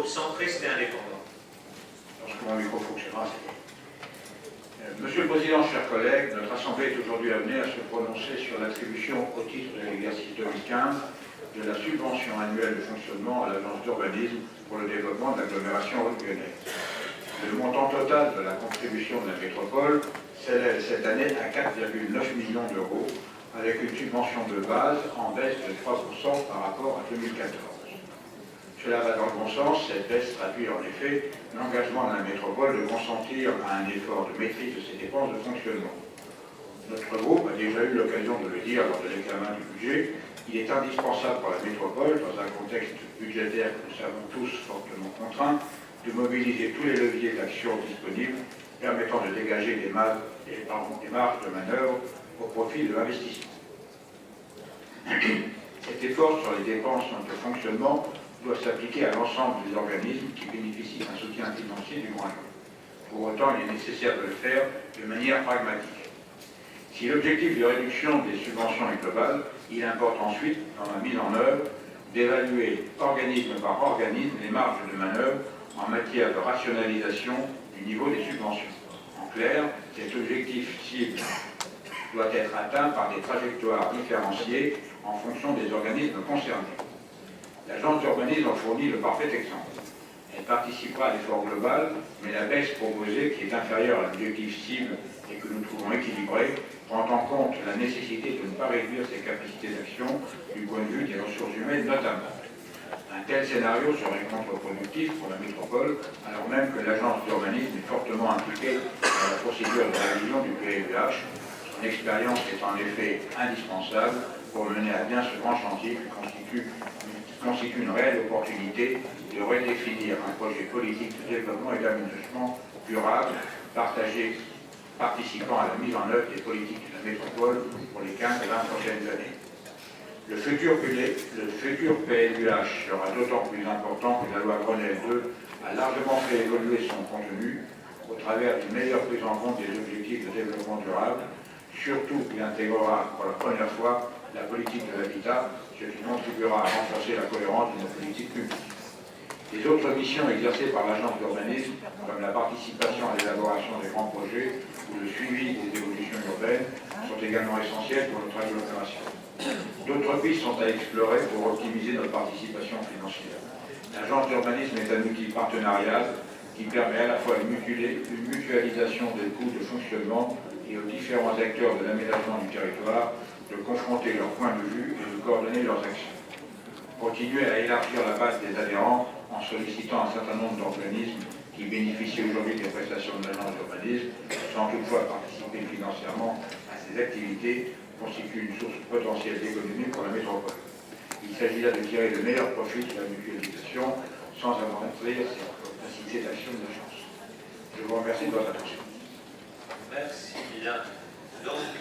groupe centriste et indépendant. Lorsque mon micro fonctionnera, c'est bon. Monsieur le Président, chers collègues, notre Assemblée est aujourd'hui amenée à se prononcer sur l'attribution au titre de l'exercice 2015 de la subvention annuelle de fonctionnement à l'Agence d'urbanisme pour le développement de l'agglomération haute-lyonnaise. Le montant total de la contribution de la métropole s'élève cette année à 4,9 millions d'euros, avec une subvention de base en baisse de 3% par rapport à 2014. Cela va dans le bon sens, cette baisse traduit en effet l'engagement de la métropole de consentir à un effort de maîtrise de ses dépenses de fonctionnement. Notre groupe a déjà eu l'occasion de le dire lors de l'examen du budget, il est indispensable pour la métropole, dans un contexte budgétaire que nous savons tous fortement contraint, de mobiliser tous les leviers d'action disponibles permettant de dégager des marges de manœuvre au profit de l'investissement. Cet effort sur les dépenses de fonctionnement doit s'appliquer à l'ensemble des organismes qui bénéficient d'un soutien financier du moyen. Pour autant, il est nécessaire de le faire de manière pragmatique. Si l'objectif de réduction des subventions est global, il importe ensuite, dans la mise en œuvre, d'évaluer organisme par organisme les marges de manœuvre en matière de rationalisation du niveau des subventions. En clair, cet objectif cible doit être atteint par des trajectoires différenciées en fonction des organismes concernés. L'agence d'urbanisme en fournit le parfait exemple. Elle participera à l'effort global, mais la baisse proposée, qui est inférieure à l'objectif cible et que nous trouvons équilibré, prend en compte la nécessité de ne pas réduire ses capacités d'action du point de vue des ressources humaines notamment. Un tel scénario serait contre-productif pour la métropole, alors même que l'agence d'urbanisme est fortement impliquée dans la procédure de révision du PLUH. Son expérience est en effet indispensable pour mener à bien ce grand chantier qui constitue une réelle opportunité de redéfinir un projet politique de développement et d'aménagement durable, partagé, participant à la mise en œuvre des politiques de la métropole pour les 15 et 20 prochaines années. Le futur PLUH sera d'autant plus important que la loi Grenelle 2 a largement fait évoluer son contenu au travers d'une meilleure prise en compte des objectifs de développement durable. Surtout, il intégrera pour la première fois la politique de l'habitat, ce qui contribuera à renforcer la cohérence de nos politiques publiques. Les autres missions exercées par l'agence d'urbanisme, comme la participation à l'élaboration des grands projets ou le suivi des évolutions urbaines, sont également essentielles pour notre agglomération. D'autres pistes sont à explorer pour optimiser notre participation financière. L'agence d'urbanisme est un outil partenarial qui permet à la fois une mutualisation des coûts de fonctionnement et aux différents acteurs de l'aménagement du territoire de confronter leurs points de vue et de coordonner leurs actions. Continuer à élargir la base des adhérents en sollicitant un certain nombre d'organismes qui bénéficient aujourd'hui des prestations de l'agence d'urbanisme, sans toutefois participer financièrement à ces activités, constitue une source potentielle d'économie pour la métropole. Il s'agit là de tirer le meilleur profit de la mutualisation sans amoindrir ses capacités d'action de l'agence. Je vous remercie de votre attention. Merci bien. Donc,